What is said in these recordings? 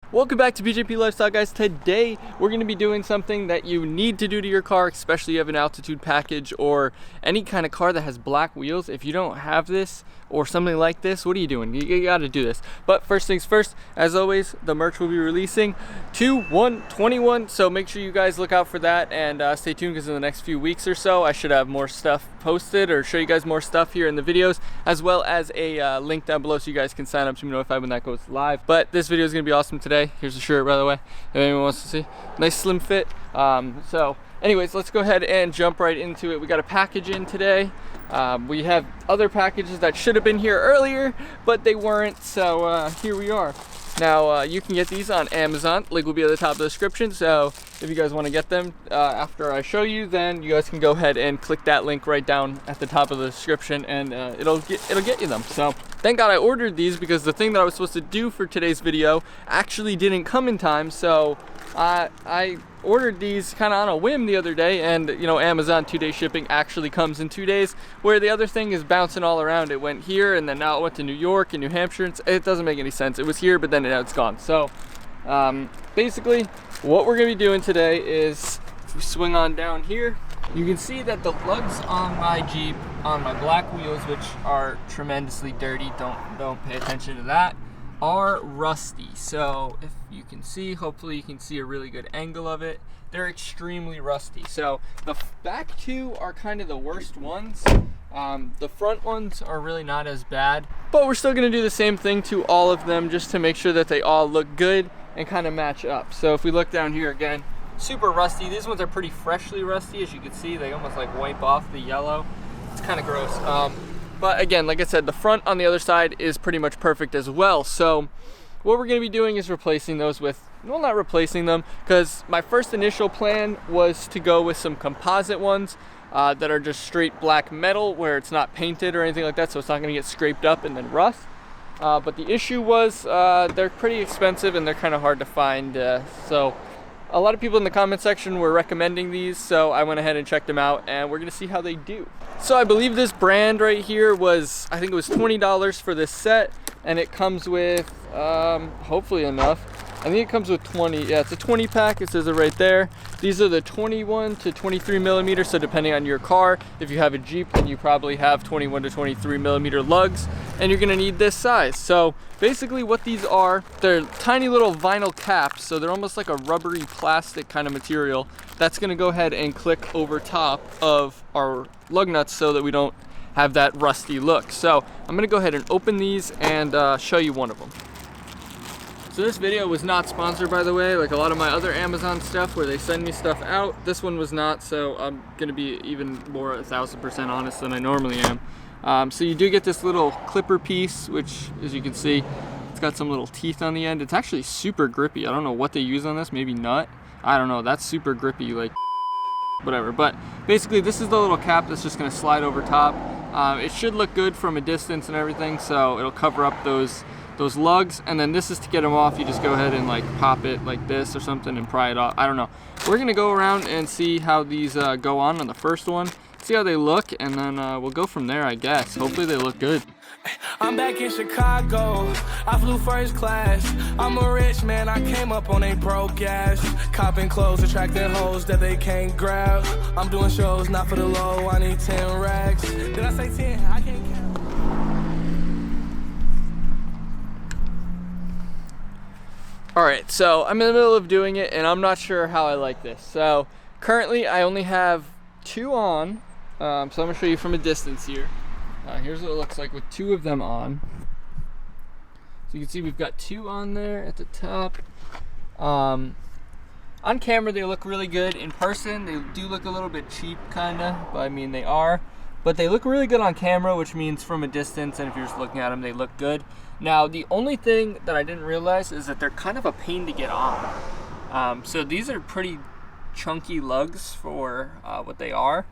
Welcome back to BJP Lifestyle, guys. Today we're going to be doing something that you need to do to your car, especially if you have an Altitude package or any kind of car that has black wheels. If you don't have this or something like this, what are you doing? You got to do this. But first things first, as always, the merch will be releasing 2/1/21, so make sure you guys look out for that and stay tuned, because in the next few weeks or so I should have more stuff posted or show you guys more stuff here in the videos, as well as a link down below so you guys can sign up to be notified when that goes live. But this video is going to be awesome today. Here's the shirt, by the way, if anyone wants to see. Nice slim fit. So anyways, let's go ahead and jump right into it. We got a package in today. We have other packages that should have been here earlier, but they weren't, so here we are. Now, you can get these on Amazon. Link will be at the top of the description, so if you guys want to get them after I show you, then you guys can go ahead and click that link right down at the top of the description, and it'll get you them. So thank God I ordered these, because the thing that I was supposed to do for today's video actually didn't come in time, so I ordered these kind of on a whim the other day, and you know, Amazon 2-day shipping actually comes in 2 days, where the other thing is bouncing all around. It went here, and then now it went to New York and New Hampshire. It doesn't make any sense. It was here, but then now it's gone. So basically what we're gonna be doing today is, if we swing on down here, you can see that the lugs on my Jeep, on my black wheels, which are tremendously dirty, don't pay attention to that, are rusty. So if you can see, hopefully you can see a really good angle of it, they're extremely rusty. So the back two are kind of the worst ones. The front ones are really not as bad, but we're still going to do the same thing to all of them, just to make sure that they all look good and kind of match up. So if we look down here again, super rusty. These ones are pretty freshly rusty. As you can see, they almost like wipe off the yellow. It's kind of gross. But again, like I said, the front on the other side is pretty much perfect as well. So what we're going to be doing is replacing those with, well, not replacing them, because my first initial plan was to go with some composite ones that are just straight black metal, where it's not painted or anything like that, so it's not going to get scraped up and then rust. But the issue was they're pretty expensive and they're kind of hard to find. So a lot of people in the comment section were recommending these, so I went ahead and checked them out, and we're gonna see how they do. So I believe this brand right here was, I think it was $20 for this set, and it comes with, hopefully enough, I think it comes with 20, yeah, it's a 20 pack, it says it right there. These are the 21 to 23 millimeters, so depending on your car, if you have a Jeep, then you probably have 21 to 23 millimeter lugs, and you're gonna need this size. So basically what these are, they're tiny little vinyl caps, so they're almost like a rubbery plastic kind of material that's gonna go ahead and click over top of our lug nuts so that we don't have that rusty look. So I'm gonna go ahead and open these and show you one of them. So this video was not sponsored, by the way, like a lot of my other Amazon stuff where they send me stuff out. This one was not, so I'm gonna be even more 1000% honest than I normally am. So you do get this little clipper piece, which, as you can see, it's got some little teeth on the end. It's actually super grippy. I don't know what they use on this, maybe nut. I don't know, that's super grippy, like whatever. But basically this is the little cap that's just gonna slide over top. It should look good from a distance and everything, so it'll cover up those lugs, and then this is to get them off. You just go ahead and like pop it like this or something and pry it off. I don't know. We're gonna go around and see how these go on the first one, see how they look, and then we'll go from there, I guess. Hopefully they look good. I'm back in Chicago, I flew first class. I'm a rich man, I came up on a broke ass. Copping clothes, attracting hoes that they can't grab. I'm doing shows, not for the low, I need 10 racks. Did I say 10? I can't count. Alright, so I'm in the middle of doing it, and I'm not sure how I like this. So currently I only have 2 on, so I'm going to show you from a distance here. Here's what it looks like with 2 of them on. So you can see we've got 2 on there at the top. On camera they look really good. In person they do look a little bit cheap, kinda, but I mean they are. But they look really good on camera, which means from a distance, and if you're just looking at them, they look good. Now, the only thing that I didn't realize is that they're kind of a pain to get on. So these are pretty chunky lugs for what they are.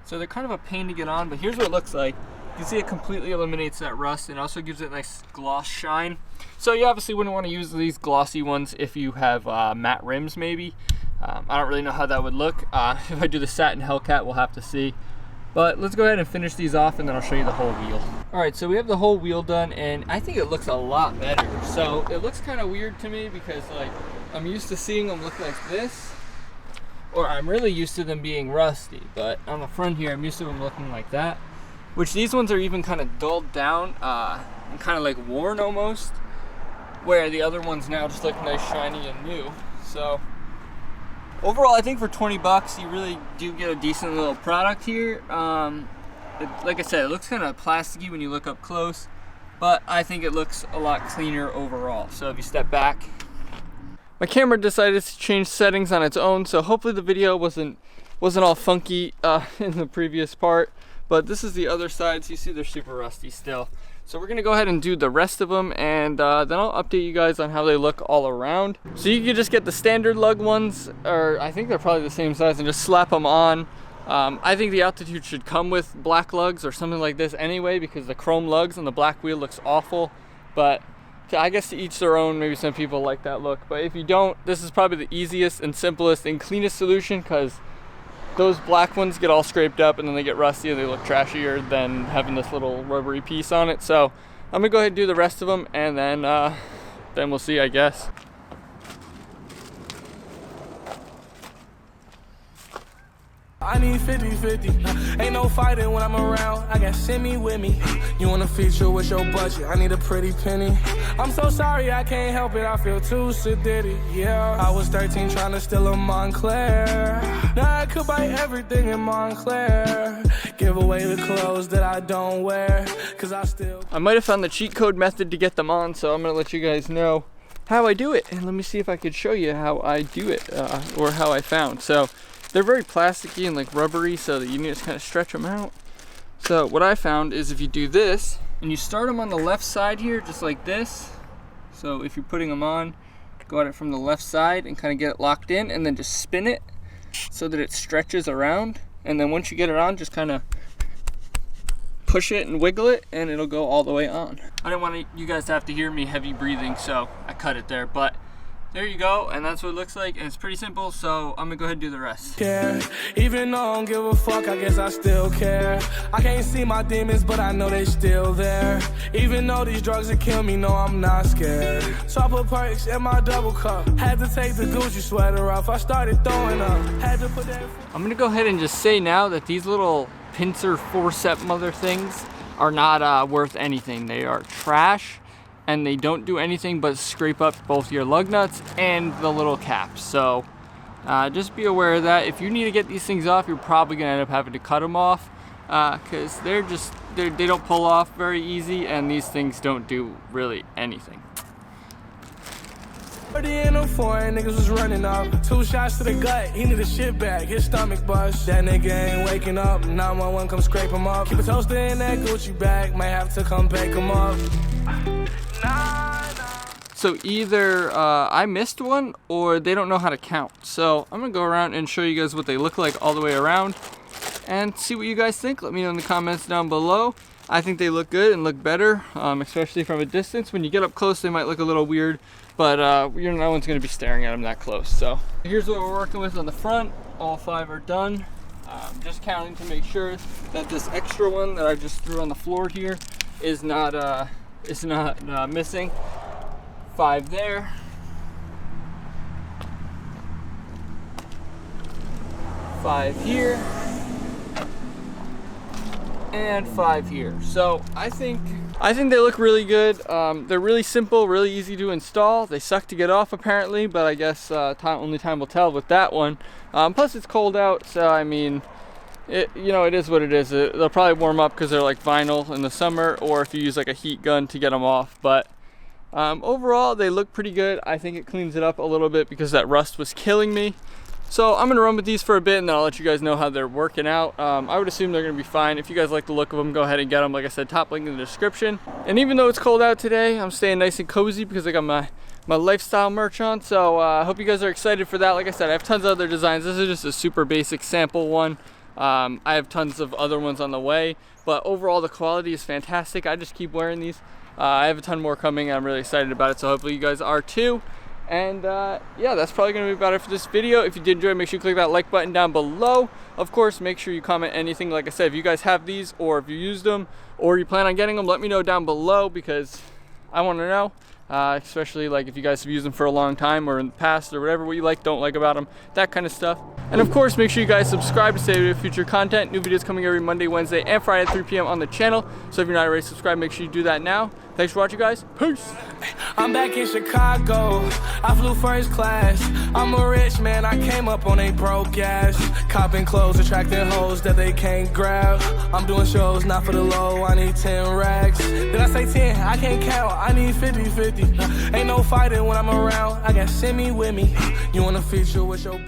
So they're kind of a pain to get on, but here's what it looks like. You can see it completely eliminates that rust and also gives it a nice gloss shine. So you obviously wouldn't want to use these glossy ones if you have matte rims maybe. I don't really know how that would look. If I do the satin Hellcat, we'll have to see. But let's go ahead and finish these off and then I'll show you the whole wheel. All right, so we have the whole wheel done and I think it looks a lot better. So it looks kind of weird to me because like I'm used to seeing them look like this, or I'm really used to them being rusty, but on the front here I'm used to them looking like that, which these ones are even kind of dulled down and kind of like worn almost, where the other ones now just look nice, shiny, and new. So overall, I think for 20 bucks, you really do get a decent little product here. Like I said, it looks kind of plasticky when you look up close, but I think it looks a lot cleaner overall. So if you step back, my camera decided to change settings on its own, so hopefully the video wasn't all funky in the previous part. But this is the other side, so you see they're super rusty still. So we're gonna go ahead and do the rest of them, and then I'll update you guys on how they look all around. So you can just get the standard lug ones, or I think they're probably the same size, and just slap them on. I think the Altitude should come with black lugs or something like this anyway, because the chrome lugs and the black wheel looks awful. But I guess to each their own. Maybe some people like that look, but if you don't, this is probably the easiest and simplest and cleanest solution, because those black ones get all scraped up and then they get rusty and they look trashier than having this little rubbery piece on it. So I'm gonna go ahead and do the rest of them, and then we'll see, I guess. I need 50-50. Ain't no fighting when I'm around. I got Simi with me. You want a feature with your budget? I need a pretty penny. I'm so sorry, I can't help it. I feel too sedity. Yeah, I was 13 trying to steal a Montclair. Now I could buy everything in Montclair. Give away the clothes that I don't wear, cause I might have found the cheat code method to get them on, so I'm gonna let you guys know how I do it. And let me see if I could show you how I do it, or how I found. So they're very plasticky and like rubbery, so that you need to kind of stretch them out. So what I found is if you do this, and you start them on the left side here, just like this. So if you're putting them on, go at it from the left side and kind of get it locked in, and then just spin it so that it stretches around. And then once you get it on, just kind of push it and wiggle it, and it'll go all the way on. I didn't want you guys to have to hear me heavy breathing, so I cut it there, but there you go, and that's what it looks like, and it's pretty simple, so I'm gonna go ahead and do the rest. Yeah, even though I don't give a fuck, I guess I still care. I can't see my demons, but I know they still there. Even though these drugs will kill me, no, I'm not scared. So I put perks in my double cup. Had to take the Gucci sweater off, I started throwing up. Had to put that. I'm gonna go ahead and just say now that these little pincer forceps mother things are not worth anything. They are trash, and they don't do anything but scrape up both your lug nuts and the little caps. So just be aware of that. If you need to get these things off, you're probably gonna end up having to cut them off, because they don't pull off very easy, and these things don't do really anything. 30 in a foreign, niggas was running up. 2 shots to the gut, he need a shit bag, his stomach bust. That nigga ain't waking up, 911 come scrape him up. Keep a toaster in that Gucci bag, might have to come pick him up. So either I missed one, or they don't know how to count. So I'm gonna go around and show you guys what they look like all the way around, and see what you guys think. Let me know in the comments down below. I think they look good and look better, especially from a distance. When you get up close, they might look a little weird, but no one's gonna be staring at them that close. So here's what we're working with on the front. All 5 are done. Just counting to make sure that this extra one that I just threw on the floor here is not missing. 5 there. 5 here. And 5 here. So I think they look really good. They're really simple, really easy to install. They suck to get off apparently, but I guess only time will tell with that one. Plus it's cold out, so I mean, it is what it is. They'll probably warm up because they're like vinyl in the summer, or if you use like a heat gun to get them off. But overall, they look pretty good. I think it cleans it up a little bit because that rust was killing me. So I'm gonna run with these for a bit, and then I'll let you guys know how they're working out. I would assume they're gonna be fine. If you guys like the look of them, go ahead and get them. Like I said, top link in the description. And even though it's cold out today, I'm staying nice and cozy because I got my lifestyle merch on. So I hope you guys are excited for that. Like I said, I have tons of other designs. This is just a super basic sample one. I have tons of other ones on the way, but overall the quality is fantastic. I just keep wearing these. I have a ton more coming, and I'm really excited about it, so hopefully you guys are too. And yeah, that's probably gonna be about it for this video. If you did enjoy, make sure you click that like button down below. Of course, make sure you comment anything. Like I said, if you guys have these, or if you used them, or you plan on getting them, let me know down below, because I want to know. Especially like if you guys have used them for a long time or in the past, or whatever, what you like, don't like about them, that kind of stuff. And of course, make sure you guys subscribe to stay up with future content. New videos coming every Monday, Wednesday, and Friday at 3 p.m. on the channel. So if you're not already subscribed, make sure you do that now. Thanks for watching, guys. Peace. I'm back in Chicago, I flew first class. I'm a rich man, I came up on a broke ass. Copping clothes, attracting hoes that they can't grab. I'm doing shows, not for the low, I need 10 racks. Did I say 10? I can't count, I need 50-50. Ain't no fighting when I'm around, I got Simi with me. You wanna feature with your